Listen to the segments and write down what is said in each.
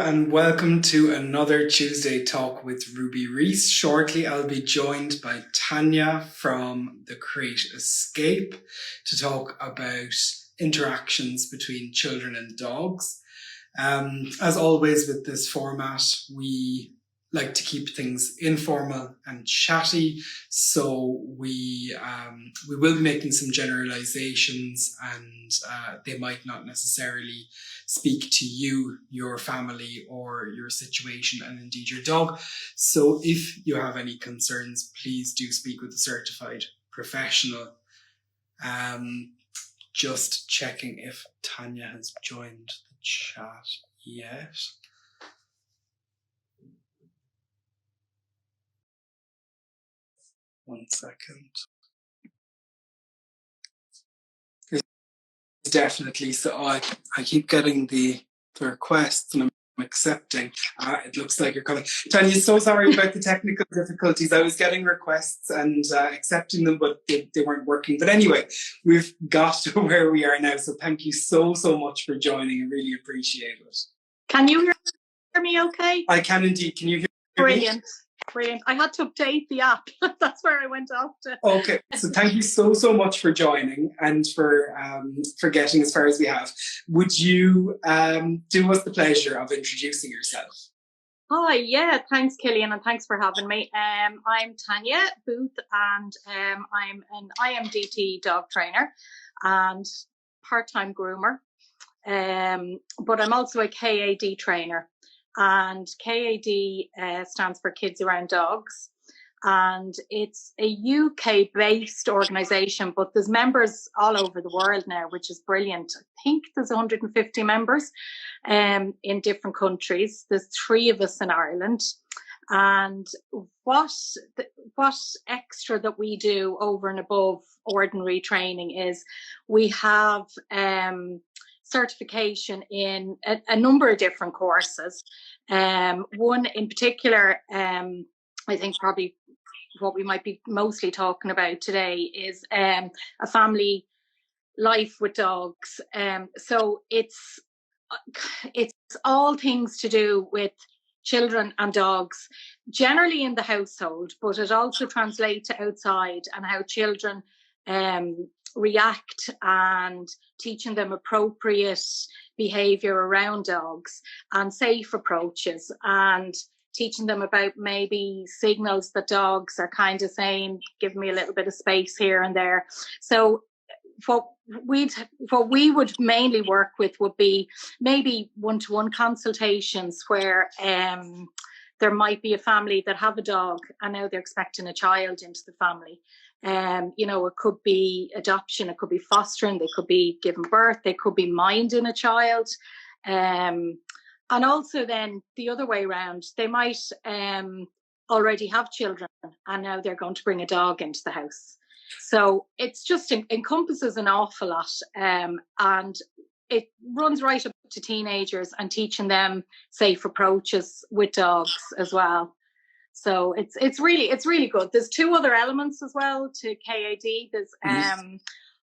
and welcome to another Tuesday Talk with Ruby Reese. Shortly, I'll be joined by Tanya from The Great Escape to talk about interactions between children and dogs. As always with this format, we like to keep things informal and chatty, so we will be making some generalizations, and they might not necessarily speak to you, your family, or your situation, and indeed your dog. So if you have any concerns, please do speak with a certified professional. Just checking if Tanya has joined the chat yet. One second. Definitely. So I keep getting the requests and I'm accepting. It looks like you're coming. Tanya, so sorry about the technical difficulties. I was getting requests and accepting them, but they weren't working. But anyway, we've got to where we are now. So thank you so much for joining. I really appreciate it. Can you hear me okay? I can indeed. Can you hear Brilliant. me? Brilliant. I had to update the app. That's where I went off to. Okay, so thank you so much for joining and for getting as far as we have. Would you do us the pleasure of introducing yourself? Hi, yeah, thanks Killian, and thanks for having me. I'm Tanya Booth, and I'm an IMDT dog trainer and part-time groomer, but I'm also a KAD trainer. And KAD stands for Kids Around Dogs, and it's a UK based organisation, but there's members all over the world now, which is brilliant. I think there's 150 members in different countries. There's 3 of us in Ireland, and what extra that we do over and above ordinary training is we have certification in a number of different courses. One in particular, I think probably what we might be mostly talking about today is a family life with dogs. So it's all things to do with children and dogs, generally in the household, but it also translates to outside and how children react, and teaching them appropriate behaviour around dogs and safe approaches, and teaching them about maybe signals that dogs are kind of saying, give me a little bit of space here and there. So what we would mainly work with would be maybe one-to-one consultations where there might be a family that have a dog and now they're expecting a child into the family. It could be adoption, it could be fostering, they could be giving birth, they could be minding a child. And also then the other way around, they might already have children and now they're going to bring a dog into the house. So it's just encompasses an awful lot, and it runs right up to teenagers and teaching them safe approaches with dogs as well. So it's really good. There's 2 other elements as well to KAD. There's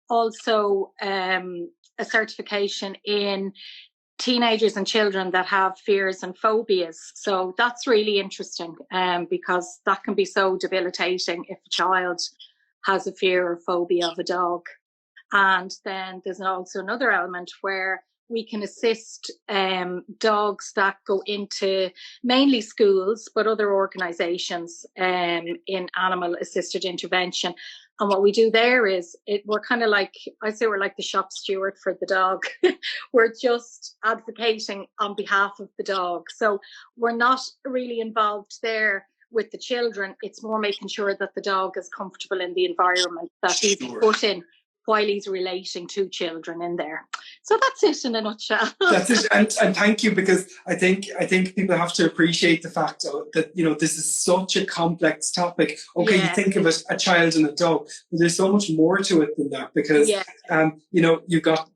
also a certification in teenagers and children that have fears and phobias. So that's really interesting, because that can be so debilitating if a child has a fear or phobia of a dog. And then there's also another element where we can assist dogs that go into mainly schools, but other organisations in animal assisted intervention. And what we do there is we're kind of like, I say we're like the shop steward for the dog. We're just advocating on behalf of the dog. So we're not really involved there with the children. It's more making sure that the dog is comfortable in the environment that he's put in while he's relating to children in there. So that's it in a nutshell. That's it, and thank you, because I think people have to appreciate the fact that this is such a complex topic. Okay, yeah. You think of it, a child and a dog, but there's so much more to it than that, because you've got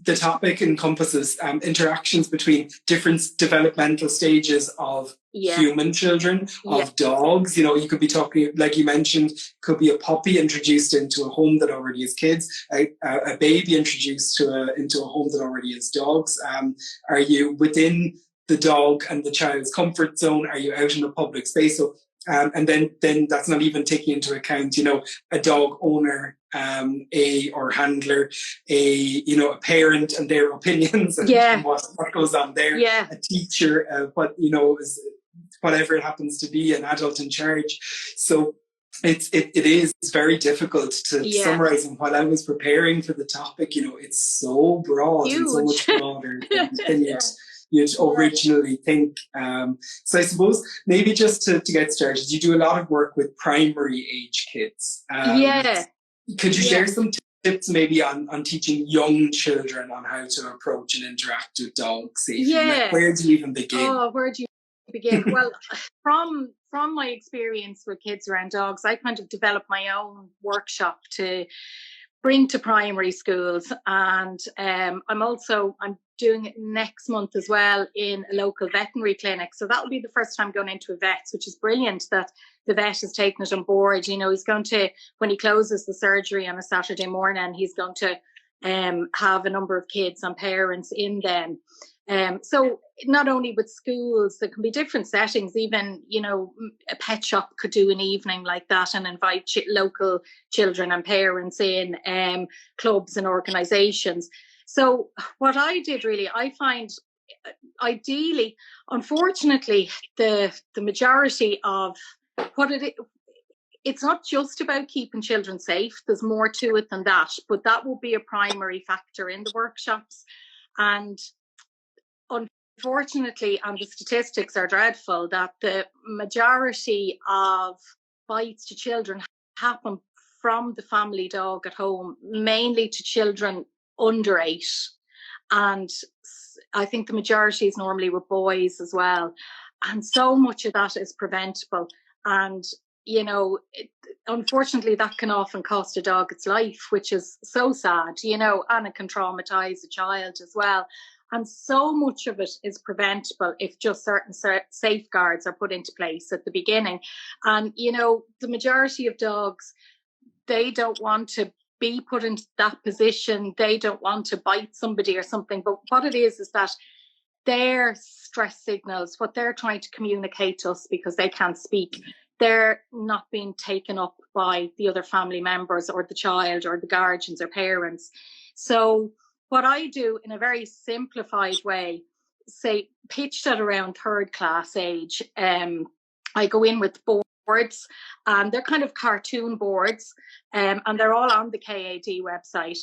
the topic encompasses interactions between different developmental stages of human children, of dogs. You could be talking, like you mentioned, could be a puppy introduced into a home that already has kids, a baby introduced into a home that already has dogs. Are you within the dog and the child's comfort zone? Are you out in a public space? So, and then that's not even taking into account, a dog owner, or handler, a parent and their opinions and what goes on there, a teacher, whatever it happens to be, an adult in charge. So it is very difficult to summarize. And while I was preparing for the topic, it's so broad. Huge. And so much broader than you'd originally think. So I suppose maybe just to get started, you do a lot of work with primary age kids. Could you share some tips maybe on teaching young children on how to approach and interact with dogs safely? Like, where do you even begin? Oh, where do you begin? Well, from my experience with kids around dogs, I kind of developed my own workshop to bring to primary schools, and I'm doing it next month as well in a local veterinary clinic. So that'll be the first time going into a vet's, which is brilliant that the vet has taken it on board. He's going to, when he closes the surgery on a Saturday morning, he's going to have a number of kids and parents in them. So not only with schools, there can be different settings. Even, a pet shop could do an evening like that and invite local children and parents in, clubs and organisations. So what I did really, I find ideally, unfortunately, the majority of it's not just about keeping children safe. There's more to it than that, but that will be a primary factor in the workshops. And unfortunately, and the statistics are dreadful, that the majority of bites to children happen from the family dog at home, mainly to children under 8. And I think the majority is normally with boys as well. And so much of that is preventable. And, unfortunately, that can often cost a dog its life, which is so sad, and it can traumatize a child as well. And so much of it is preventable if just certain safeguards are put into place at the beginning. And, the majority of dogs, they don't want to be put into that position. They don't want to bite somebody or something. But what it is that their stress signals, what they're trying to communicate to us, because they can't speak, they're not being taken up by the other family members or the child or the guardians or parents. So what I do in a very simplified way, say pitched at around 3rd class age, I go in with boards, and they're kind of cartoon boards, and they're all on the KAD website.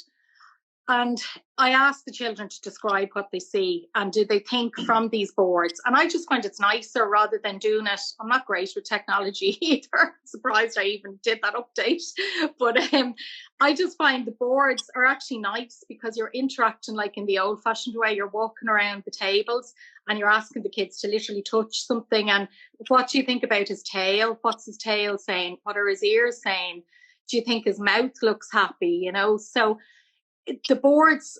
And I ask the children to describe what they see and do they think from these boards. And I just find it's nicer rather than doing it. I'm not great with technology either. I'm surprised I even did that update. But I just find the boards are actually nice because you're interacting like in the old fashioned way. You're walking around the tables and you're asking the kids to literally touch something. And what do you think about his tail? What's his tail saying? What are his ears saying? Do you think his mouth looks happy? So the boards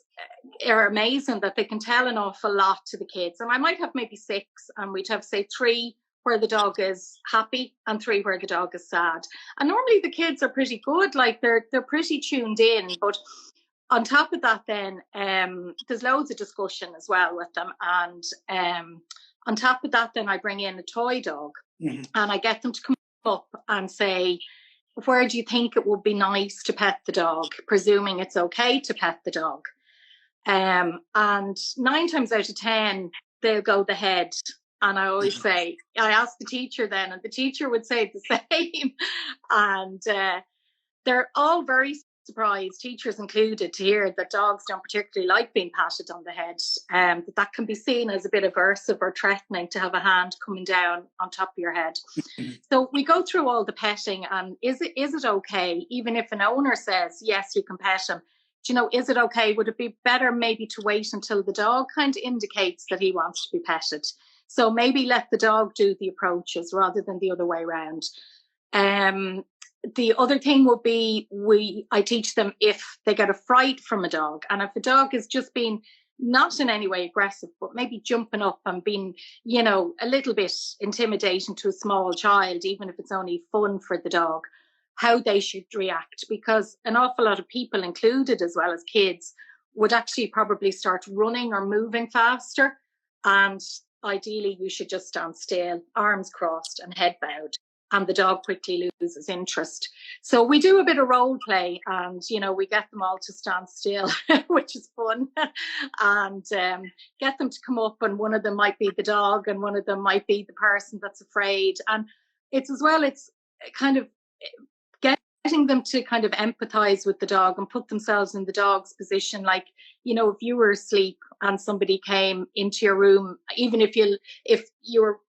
are amazing that they can tell an awful lot to the kids. And I might have maybe 6, and we'd have, say, 3 where the dog is happy and 3 where the dog is sad. And normally the kids are pretty good, like they're pretty tuned in. But on top of that, then there's loads of discussion as well with them. And on top of that, then I bring in a toy dog, and I get them to come up and say, where do you think it would be nice to pet the dog, presuming it's okay to pet the dog? And 9 times out of 10, they'll go the head. And I always say, I ask the teacher then, and the teacher would say the same. And they're all very surprised, teachers included, to hear that dogs don't particularly like being patted on the head. That can be seen as a bit aversive or threatening to have a hand coming down on top of your head. So we go through all the petting, and is it okay, even if an owner says, yes, you can pet him, is it okay? Would it be better maybe to wait until the dog kind of indicates that he wants to be petted? So maybe let the dog do the approaches rather than the other way around. The other thing would be I teach them if they get a fright from a dog, and if a dog is just being not in any way aggressive, but maybe jumping up and being, a little bit intimidating to a small child, even if it's only fun for the dog, how they should react. Because an awful lot of people, included as well as kids, would actually probably start running or moving faster. And ideally you should just stand still, arms crossed and head bowed, and the dog quickly loses interest. So we do a bit of role play, and we get them all to stand still, which is fun, and get them to come up, and one of them might be the dog and one of them might be the person that's afraid. And it's kind of getting them to kind of empathize with the dog and put themselves in the dog's position. Like, if you were asleep and somebody came into your room, even if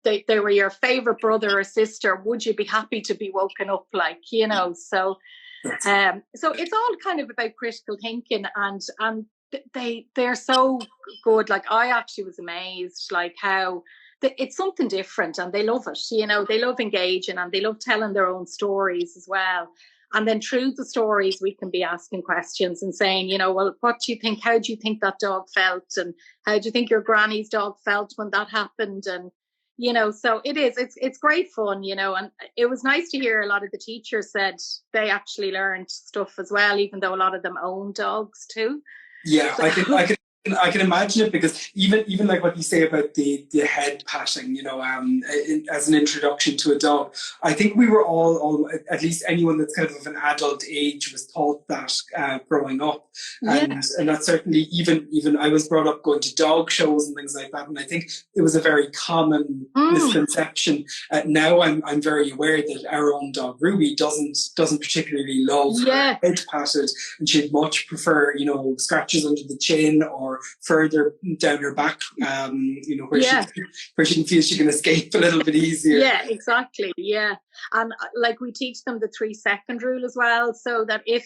they were your favorite brother or sister, would you be happy to be woken up? So it's all kind of about critical thinking, and they're so good. Like, I actually was amazed, like, how it's something different, and they love it. They love engaging, and they love telling their own stories as well. And then through the stories, we can be asking questions and saying, well, what do you think? How do you think that dog felt? And how do you think your granny's dog felt when that happened? And, so it's great fun, and it was nice to hear a lot of the teachers said they actually learned stuff as well, even though a lot of them own dogs too. Yeah, I can imagine it, because even like what you say about the head patting, as an introduction to a dog, I think we were all, at least anyone that's kind of an adult age, was taught that growing up, and that's certainly even I was brought up going to dog shows and things like that, and I think it was a very common misconception. Now I'm very aware that our own dog Ruby doesn't particularly love her head patted, and she'd much prefer scratches under the chin or further down her back, where she can feel she can escape a little bit easier. Yeah, exactly. Yeah. And like, we teach them the 3-second rule as well, so that if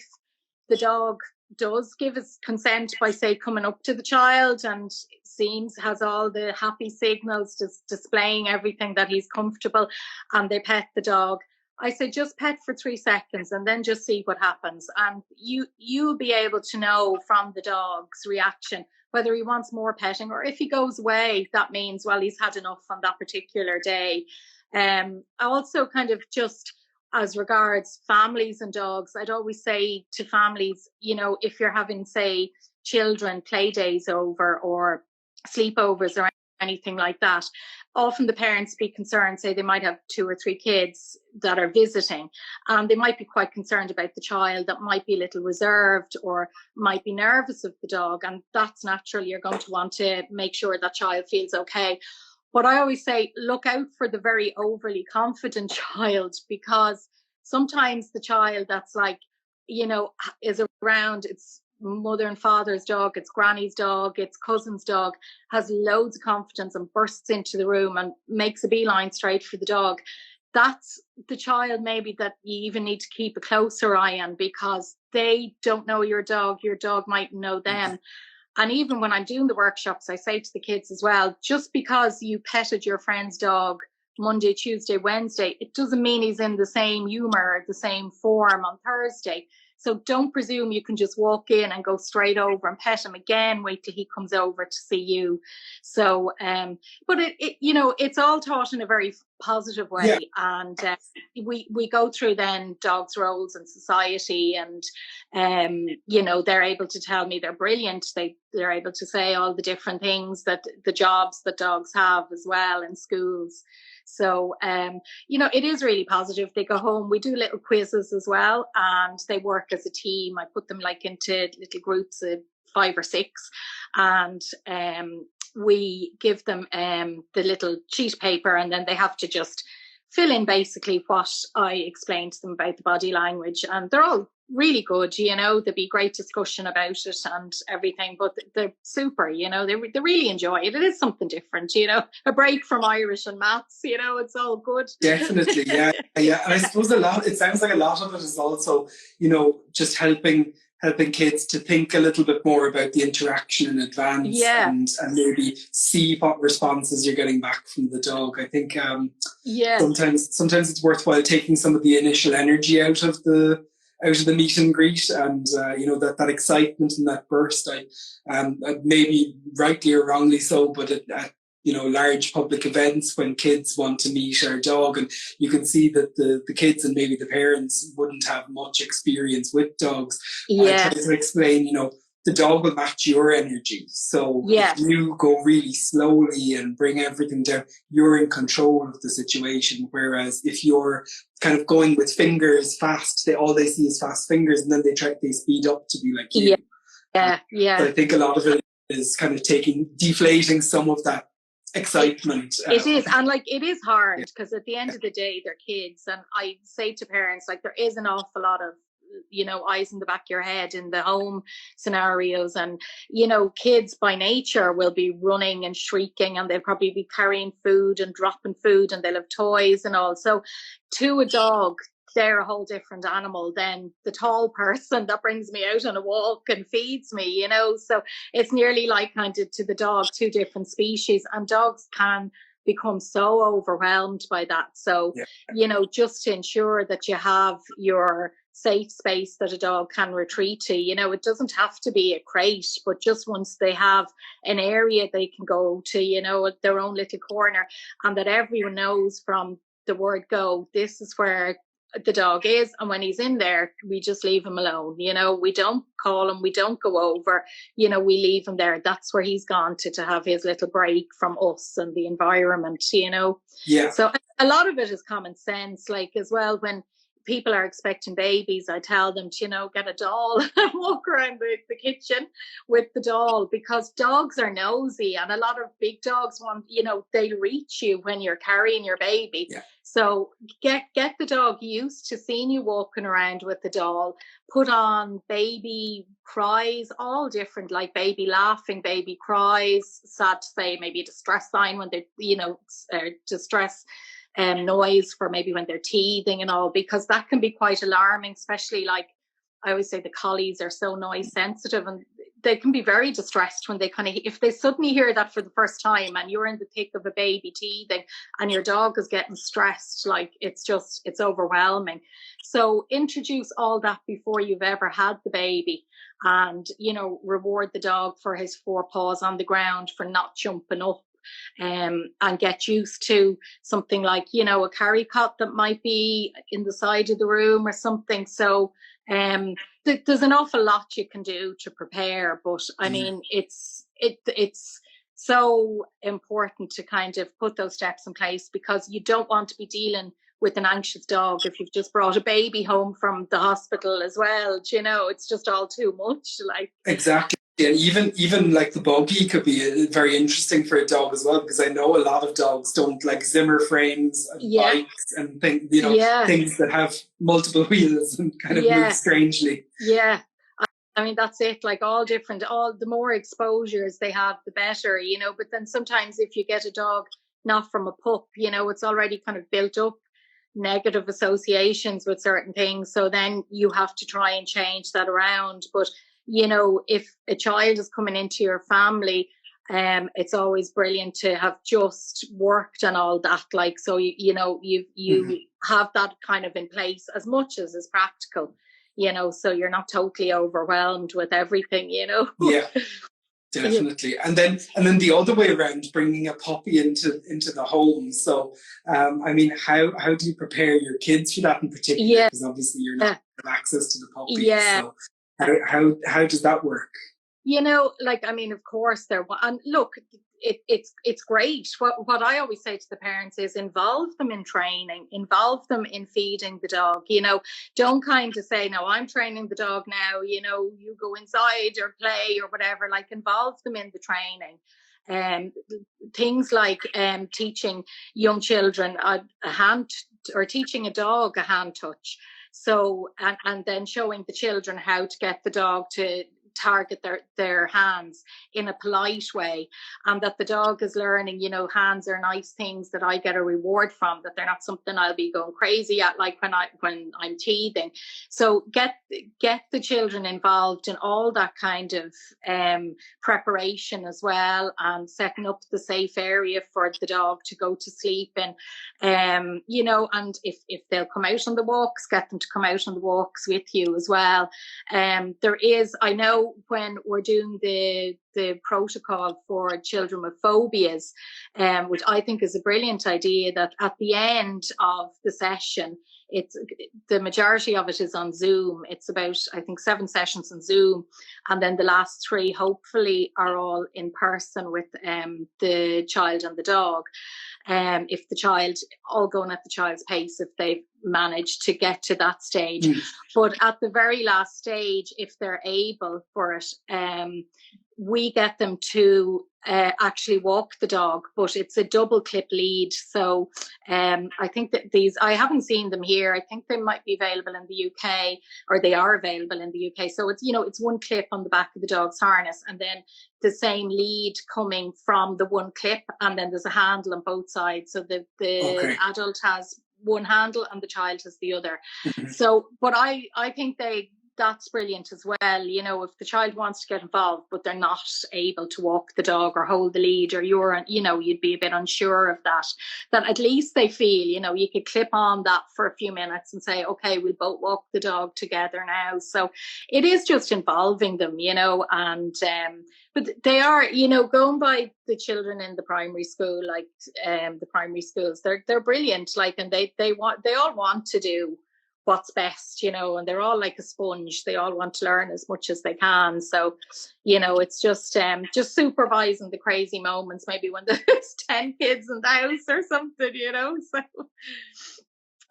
the dog does give his consent by, say, coming up to the child and has all the happy signals, just displaying everything that he's comfortable, and they pet the dog, I say just pet for 3 seconds and then just see what happens. And you'll be able to know from the dog's reaction whether he wants more petting, or if he goes away, that means, well, he's had enough on that particular day. Also, kind of just as regards families and dogs, I'd always say to families, if you're having, say, children play days over or sleepovers or anything like that, often the parents be concerned, say they might have 2 or 3 kids that are visiting, and they might be quite concerned about the child that might be a little reserved or might be nervous of the dog, and that's natural. You're going to want to make sure that child feels okay. But I always say, look out for the very overly confident child, because sometimes the child that's like, is around, it's mother and father's dog, it's granny's dog, it's cousin's dog, has loads of confidence and bursts into the room and makes a beeline straight for the dog. That's the child maybe that you even need to keep a closer eye on, because they don't know your dog might know them. And even when I'm doing the workshops, I say to the kids as well, just because you petted your friend's dog Monday, Tuesday, Wednesday, it doesn't mean he's in the same humor or the same form on Thursday. So don't presume you can just walk in and go straight over and pet him again, wait till he comes over to see you. So, but it's all taught in a very positive way. Yeah. And we go through then dogs' roles in society, and, they're able to tell me they're brilliant. They're able to say all the different things, that the jobs that dogs have as well in schools. So, it is really positive. They go home, we do little quizzes as well, and they work as a team. I put them like into little groups of 5 or 6, and we give them the little sheet paper, and then they have to just fill in basically what I explained to them about the body language. And they're all really good, there'd be great discussion about it and everything, but they're super, they really enjoy it. It is something different, a break from Irish and maths, it's all good. Definitely, yeah. And I suppose it sounds like a lot of it is also, just helping kids to think a little bit more about the interaction in advance, and maybe see what responses you're getting back from the dog. I think sometimes it's worthwhile taking some of the initial energy out of the meet and greet, and that excitement and that burst. Maybe rightly or wrongly so, but at large public events, when kids want to meet our dog, and you can see that the kids and maybe the parents wouldn't have much experience with dogs. I try to explain, the dog will match your energy. So if you go really slowly and bring everything down, you're in control of the situation. Whereas if you're kind of going with fingers fast, all they see is fast fingers, and then they speed up to be like you. So I think a lot of it is kind of deflating some of that excitement. It is, and like it is hard because at the end of the day they're kids, and I say to parents, like, there is an awful lot of, you know, eyes in the back of your head in the home scenarios, and you know, kids by nature will be running and shrieking, and they'll probably be carrying food and dropping food, and they'll have toys and all. So to a dog, they're a whole different animal than the tall person that brings me out on a walk and feeds me, you know. So it's nearly like kind of to the dog, two different species, and dogs can become so overwhelmed by that. So, you know, just to ensure that you have your safe space that a dog can retreat to, you know, it doesn't have to be a crate, but just once they have an area they can go to, you know, their own little corner, and that everyone knows from the word go, this is where the dog is, and when he's in there, we just leave him alone. You know, we don't call him, we don't go over, you know, we leave him there. That's where he's gone to have his little break from us and the environment, you know. So a lot of it is common sense. Like as well, when people are expecting babies, I tell them to, you know, get a doll and walk around the kitchen with the doll, because dogs are nosy, and a lot of big dogs want, you know, they'll reach you when you're carrying your baby. So get the dog used to seeing you walking around with the doll. Put on baby cries, all different, like baby laughing, baby cries, sad to say, maybe a distress sign when they, you know, distress noise for maybe when they're teething and all, because that can be quite alarming, especially like I always say the collies are so noise sensitive, and they can be very distressed when they kind of, if they suddenly hear that for the first time and you're in the thick of a baby teething and your dog is getting stressed, like it's overwhelming. So introduce all that before you've ever had the baby, and, you know, reward the dog for his forepaws on the ground, for not jumping up. And get used to something like, you know, a carry cot that might be in the side of the room or something. So there's an awful lot you can do to prepare, but I mean, it's so important to kind of put those steps in place, because you don't want to be dealing with an anxious dog if you've just brought a baby home from the hospital as well. You know, it's just all too much. Like exactly. And even like the buggy could be very interesting for a dog as well, because I know a lot of dogs don't like Zimmer frames and bikes and things, you know, things that have multiple wheels and kind of move strangely. I mean, that's it. Like all the more exposures they have, the better, you know. But then sometimes if you get a dog not from a pup, you know, it's already kind of built up negative associations with certain things. So then you have to try and change that around. But you know, if a child is coming into your family, it's always brilliant to have just worked on all that. Like, so you know, you have that kind of in place as much as is practical, you know, so you're not totally overwhelmed with everything, you know. Definitely. And then the other way around, bringing a puppy into the home. So I mean, how do you prepare your kids for that in particular? Because obviously you're not have access to the puppy. So how does that work? You know, like, I mean, of course and look, it's great. What I always say to the parents is involve them in training, involve them in feeding the dog. You know, don't kind of say, no, I'm training the dog now, you know, you go inside or play or whatever. Like, involve them in the training. Things like teaching young children a hand, or teaching a dog a hand touch. So, and then showing the children how to get the dog to target their hands in a polite way, and that the dog is learning, you know, hands are nice things that I get a reward from, that they're not something I'll be going crazy at, like when I'm teething. So get the children involved in all that kind of preparation as well, and setting up the safe area for the dog to go to sleep in. You know, and if they'll come out on the walks, get them to come out on the walks with you as well. There is, I know when we're doing the the protocol for children with phobias, which I think is a brilliant idea, that at the end of the session, it's the majority of it is on Zoom. It's about, I think, 7 sessions on Zoom, and then the last 3 hopefully are all in person with the child and the dog. If the child, all going at the child's pace, if they've managed to get to that stage. But at the very last stage, if they're able for it, we get them to actually walk the dog, but it's a double clip lead. So I think that these, I haven't seen them here. I think they might be available in the UK, or they are available in the UK. So it's, you know, it's one clip on the back of the dog's harness, and then the same lead coming from the one clip, and then there's a handle on both sides. So the adult has one handle and the child has the other. So, but I think that's brilliant as well. You know, if the child wants to get involved, but they're not able to walk the dog or hold the lead, or you'd be a bit unsure of that at least they feel, you know, you could clip on that for a few minutes and say, okay, we'll both walk the dog together now. So it is just involving them, you know, and but they are, you know, going by the children in the primary school, like the primary schools, they're brilliant, like, and they all want to do what's best, you know, and they're all like a sponge. They all want to learn as much as they can. So, you know, it's just supervising the crazy moments, maybe when there's 10 kids in the house or something, you know. So,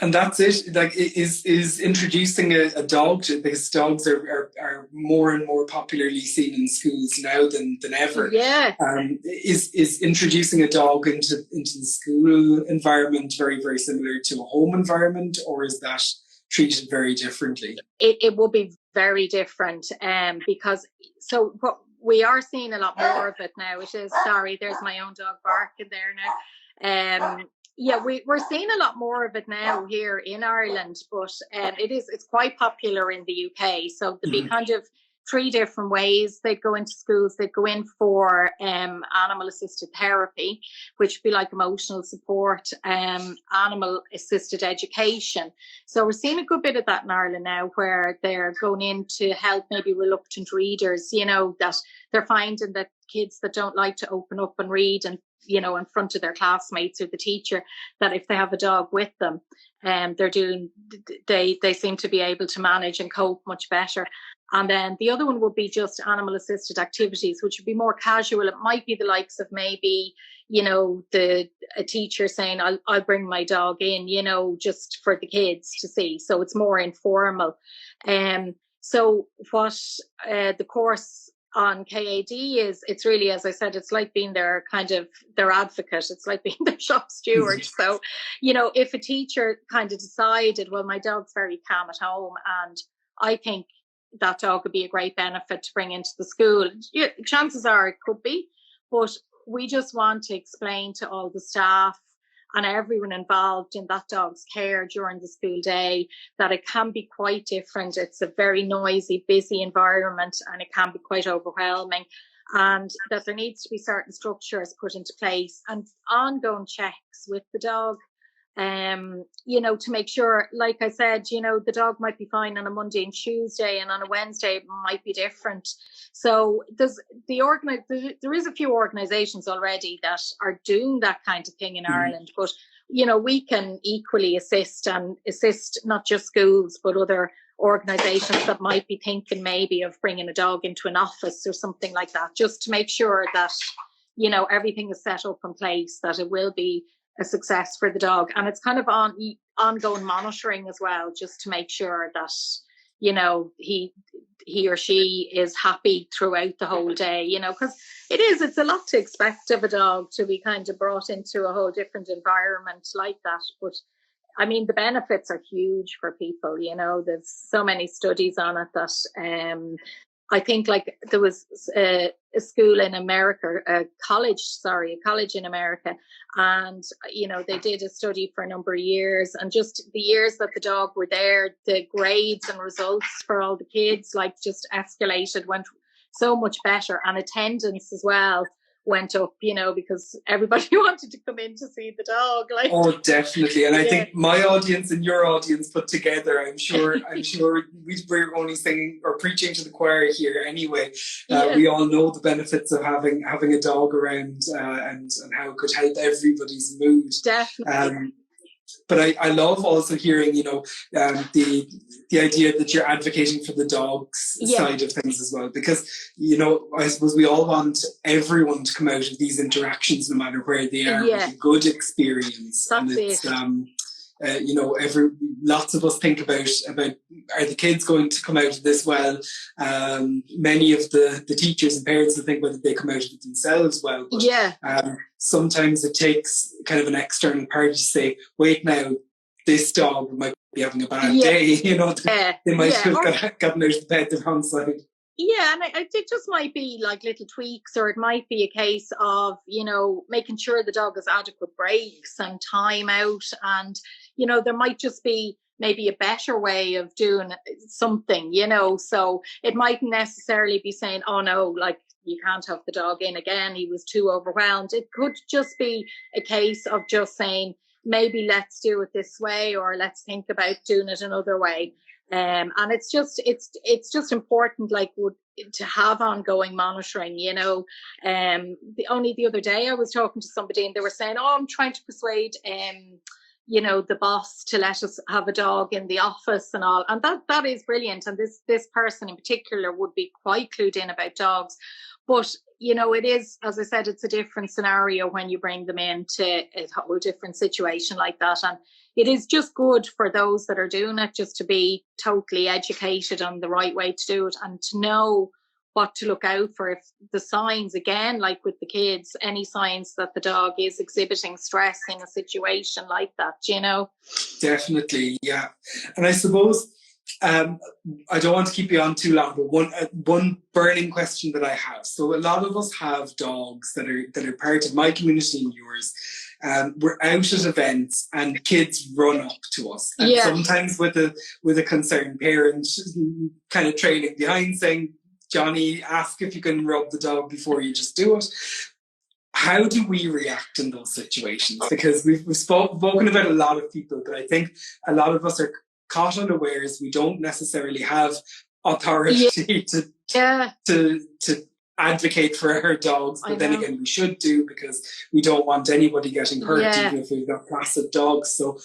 and that's it. Like, is introducing a dog to, because dogs are more and more popularly seen in schools now than ever. Yeah. Is introducing a dog into the school environment very, very similar to a home environment, or is that treated very differently? It will be very different, because so what we are seeing a lot more of it now. It is, sorry, there's my own dog barking there now. Yeah, we're seeing a lot more of it now here in Ireland, but it's quite popular in the UK. So there'd be kind of 3 different ways they'd go into schools. They'd go in for animal assisted therapy, which would be like emotional support, animal assisted education. So we're seeing a good bit of that in Ireland now, where they're going in to help maybe reluctant readers, you know, that they're finding that kids that don't like to open up and read, and, you know, in front of their classmates or the teacher, that if they have a dog with them, they seem to be able to manage and cope much better. And then the other one would be just animal assisted activities, which would be more casual. It might be the likes of maybe, you know, a teacher saying, I'll bring my dog in, you know, just for the kids to see. So it's more informal. So what the course on KAD is, it's really, as I said, it's like being their advocate. It's like being their shop steward. So, you know, if a teacher kind of decided, well, my dog's very calm at home, and I think that dog would be a great benefit to bring into the school, yeah, chances are it could be, but we just want to explain to all the staff and everyone involved in that dog's care during the school day that it can be quite different. It's a very noisy, busy environment, and it can be quite overwhelming, and that there needs to be certain structures put into place and ongoing checks with the dog. You know, to make sure, like I said, you know, the dog might be fine on a Monday and Tuesday, and on a Wednesday it might be different. So there is a few organisations already that are doing that kind of thing in Ireland, but, you know, we can equally assist not just schools, but other organisations that might be thinking maybe of bringing a dog into an office or something like that, just to make sure that, you know, everything is set up in place, that it will be a success for the dog. And it's kind of ongoing monitoring as well, just to make sure that, you know, he or she is happy throughout the whole day, you know, because it's a lot to expect of a dog to be kind of brought into a whole different environment like that. But I mean, the benefits are huge for people, you know. There's so many studies on it that I think, like, there was a school in America, a college in America, and, you know, they did a study for a number of years, and just the years that the dog were there, the grades and results for all the kids, like, just escalated, went so much better, and attendance as well went up, because everybody wanted to come in to see the dog. Like, oh, definitely. And I yeah. think my audience and your audience put together, I'm sure we're only singing or preaching to the choir here anyway. Yeah. We all know the benefits of having a dog around, and how it could help everybody's mood. Definitely. But I love also hearing, the idea that you're advocating for the dogs side of things as well, because, I suppose we all want everyone to come out of these interactions, no matter where they are, with a good experience. That's and it's, it. Lots of us think about are the kids going to come out of this well? Many of the teachers and parents will think whether they come out of it themselves well. But, sometimes it takes kind of an external party to say, wait now, this dog might be having a bad day. They might have gotten out of bed the wrong side. Yeah, and it just might be like little tweaks, or it might be a case of, making sure the dog has adequate breaks and time out. And, there might just be maybe a better way of doing something, so it mightn't necessarily be saying, oh no, like, you can't have the dog in again, he was too overwhelmed. It could just be a case of just saying, maybe let's do it this way, or let's think about doing it another way. And it's just important, like, to have ongoing monitoring. The other day I was talking to somebody and they were saying, oh, I'm trying to persuade the boss to let us have a dog in the office and all, and that is brilliant. And this person in particular would be quite clued in about dogs. But, it is, as I said, it's a different scenario when you bring them into a whole different situation like that. And it is just good for those that are doing it just to be totally educated on the right way to do it, and to know what to look out for. If the signs, again, like with the kids, any signs that the dog is exhibiting stress in a situation like that, Definitely, yeah. And I suppose, I don't want to keep you on too long, but one burning question that I have. So a lot of us have dogs that are part of my community and yours. We're out at events and kids run up to us, and sometimes with a concerned parent kind of trailing behind, saying, Johnny, ask if you can rub the dog before you just do it. How do we react in those situations? Because we've spoken about a lot of people, but I think a lot of us are caught unawares. We don't necessarily have authority to advocate for our dogs, but then again, we should do, because we don't want anybody getting hurt, even if we've got placid dogs. So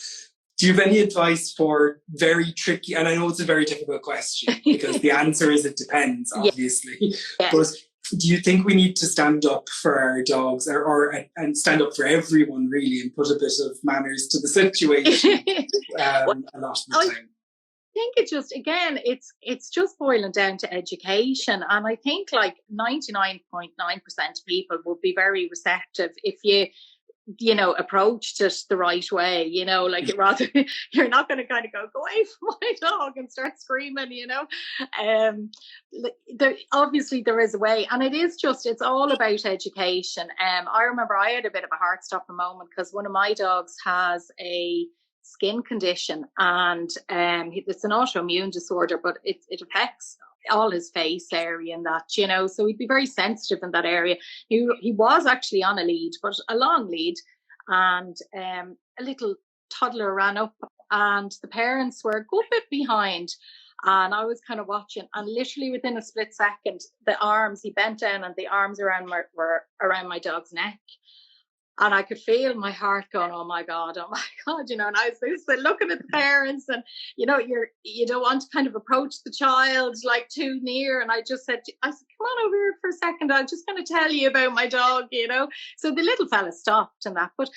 do you have any advice for very tricky, and I know it's a very difficult question, because the answer is it depends, obviously, but do you think we need to stand up for our dogs, and stand up for everyone, really, and put a bit of manners to the situation a lot of the time? I think it just, again, it's just boiling down to education. And I think like 99.9% of people would be very receptive if you approached it the right way, like, rather, you're not going to kind of go away from my dog and start screaming, obviously there is a way, and it's all about education. I remember I had a bit of a heart-stopping moment, because one of my dogs has a skin condition, and it's an autoimmune disorder, but it affects all his face area and that, so he'd be very sensitive in that area. He was actually on a lead, but a long lead, and a little toddler ran up, and the parents were a good bit behind, and I was kind of watching, and literally within a split second, he bent down, and the arms were around my dog's neck. And I could feel my heart going, oh my God, and I was looking at the parents, and, you don't want to kind of approach the child like too near. And I said, come on over here for a second. I'm just going to tell you about my dog, So the little fella stopped and that, but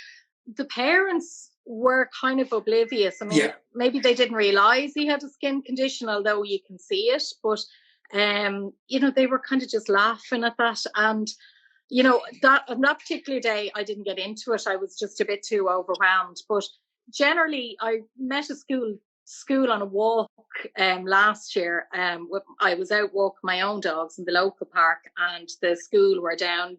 the parents were kind of oblivious. I mean, maybe they didn't realize he had a skin condition, although you can see it, but, they were kind of just laughing at that. And, that on that particular day, I didn't get into it. I was just a bit too overwhelmed. But generally, I met a school school on a walk last year. I was out walking my own dogs in the local park, and the school were down,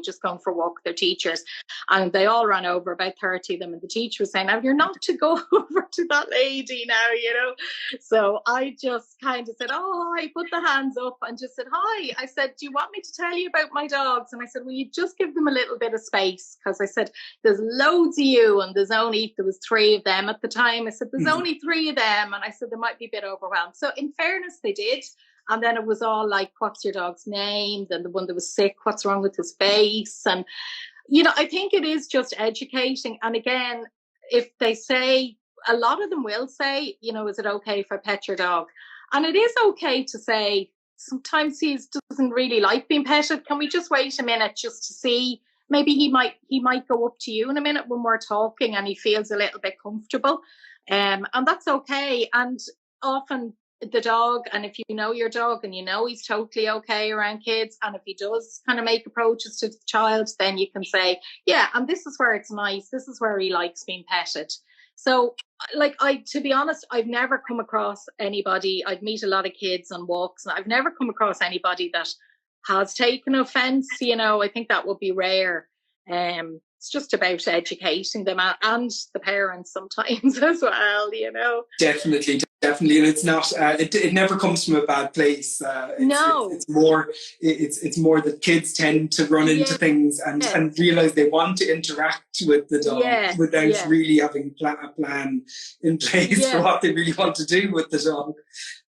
just going for a walk with their teachers, and they all ran over, about 30 of them, and the teacher was saying, "Now you're not to go over to that lady now." So I just kind of said, "Oh, I put the hands up and just said hi." I said, "Do you want me to tell you about my dogs?" And I said, "Will you just give them a little bit of space?" Because I said, "There's loads of you, and there was 3 of them at the time." I said, "There's only 3 of them," and I said, "They might be a bit overwhelmed." So in fairness, they did. And then it was all like, "What's your dog's name?" Then the one that was sick, "What's wrong with his face?" And I think it is just educating. And again, if they say, a lot of them will say, "Is it okay if I pet your dog?" And it is okay to say, sometimes he doesn't really like being petted. Can we just wait a minute just to see? Maybe he might go up to you in a minute when we're talking and he feels a little bit comfortable. And that's okay. And often the dog, and if you know your dog and he's totally okay around kids, and if he does kind of make approaches to the child, then you can say, "Yeah, and this is where it's nice, this is where he likes being petted." So to be honest, I've never come across anybody. I'd meet a lot of kids on walks, and I've never come across anybody that has taken offense. I think that would be rare. It's just about educating them and the parents sometimes as well. Definitely, and it's not. It never comes from a bad place. No, it's more. It's more that kids tend to run into things and realize they want to interact with the dog without really having a plan in place for what they really want to do with the dog.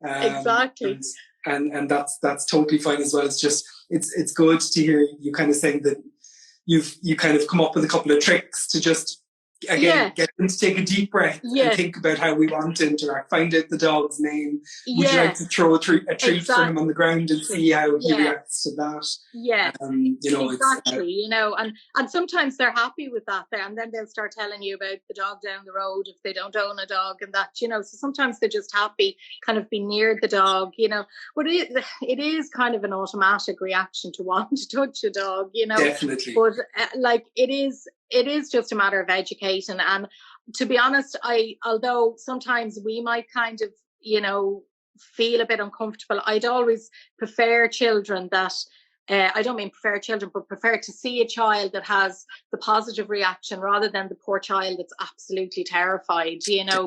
Exactly. And that's totally fine as well. It's just it's good to hear you kind of saying that you kind of come up with a couple of tricks to just get them to take a deep breath and think about how we want to interact. Find out the dog's name. Would you like to throw a treat for him on the ground and see how he reacts to that? Yeah, exactly. And sometimes they're happy with that there, and then they'll start telling you about the dog down the road if they don't own a dog, and that. So sometimes they're just happy, kind of being near the dog. But it is kind of an automatic reaction to want to touch a dog. Definitely. But it is just a matter of educating. And to be honest, although sometimes we might kind of, feel a bit uncomfortable, I'd always prefer children that, I don't mean prefer children, but prefer to see a child that has the positive reaction rather than the poor child that's absolutely terrified,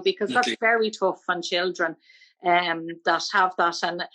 because that's very tough on children that have that. And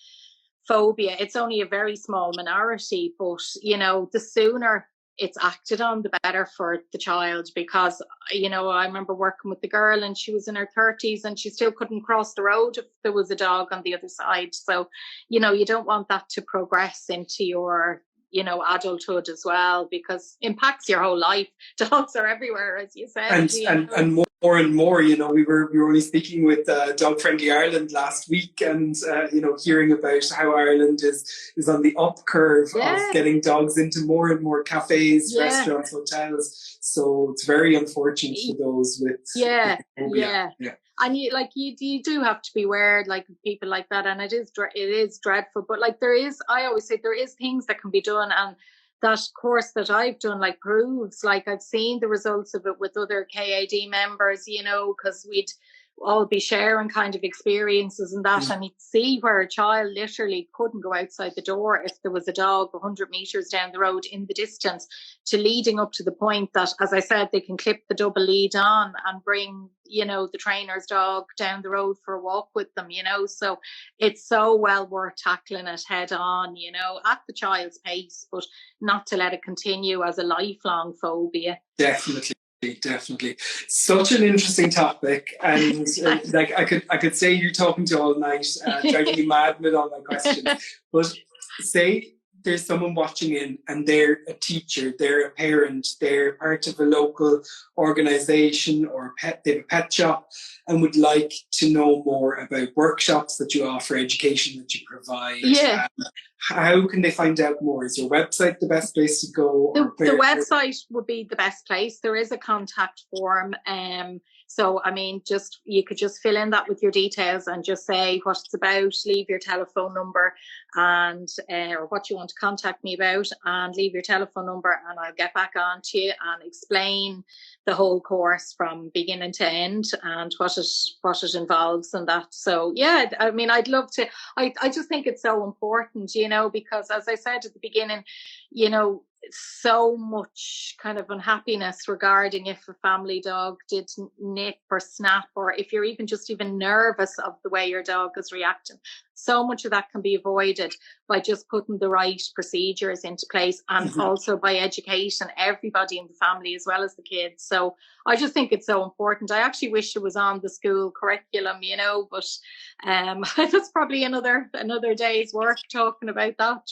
phobia, it's only a very small minority, but, the sooner it's acted on, the better for the child. Because I remember working with the girl, and she was in her 30s and she still couldn't cross the road if there was a dog on the other side. So you don't want that to progress into your adulthood as well, because it impacts your whole life. Dogs are everywhere, as you said, and more and more. We were only speaking with Dog Friendly Ireland last week, and hearing about how Ireland is on the up curve of getting dogs into more and more cafes, restaurants, hotels. So it's very unfortunate for those with phobia. And you do have to beware, people like that, and it is dreadful. But I always say there is things that can be done, and that course that I've done proves, I've seen the results of it with other KAD members, because we'd all be sharing kind of experiences and that, and you'd see where a child literally couldn't go outside the door if there was a dog 100 meters down the road in the distance, to leading up to the point that, as I said, they can clip the double lead on and bring the trainer's dog down the road for a walk with them. So it's so well worth tackling it head on, at the child's pace, but not to let it continue as a lifelong phobia. Definitely, such an interesting topic, and I could say you're talking to all night, driving me mad with all my questions. But say there's someone watching in, and they're a teacher, they're a parent, they're part of a local organisation or they have a pet shop, and would like to know more about workshops that you offer, education that you provide. How can they find out more? Is your website the best place to go? The website would be the best place. There is a contact form. So, you could just fill in that with your details and just say what it's about, leave your telephone number and or what you want to contact me about, and leave your telephone number, and I'll get back on to you and explain the whole course from beginning to end and what it involves and that. So yeah, I mean, I'd love to. I just think it's so important, because as I said at the beginning, so much kind of unhappiness regarding if a family dog did nip or snap, or if you're even nervous of the way your dog is reacting. So much of that can be avoided by just putting the right procedures into place, and also by educating everybody in the family as well as the kids. So I just think it's so important. I actually wish it was on the school curriculum, but that's probably another day's work talking about that.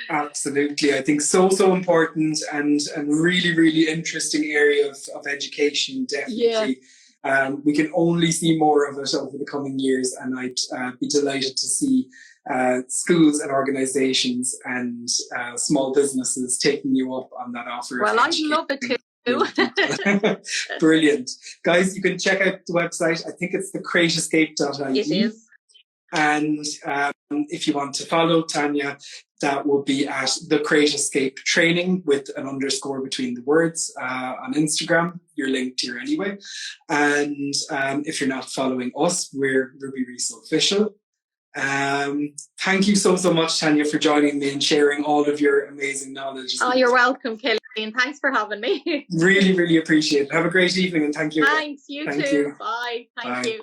Absolutely. I think so important, and really, really interesting area of education, definitely. Yeah. We can only see more of it over the coming years, and I'd be delighted to see schools and organisations and small businesses taking you up on that offer. Well, I'd love it too. Brilliant. Guys, you can check out the website. I think it's thecrateescape.ie. It is. And if you want to follow Tanya, that will be at the Crate Escape Training with an underscore between the words on Instagram. You're linked here anyway. And if you're not following us, we're Ruby Reese Official. Thank you so much, Tanya, for joining me and sharing all of your amazing knowledge. Oh, you're welcome, Kelly, and thanks for having me. Really, really appreciate it. Have a great evening, and thank you. Thanks, you too. Bye. Thank you.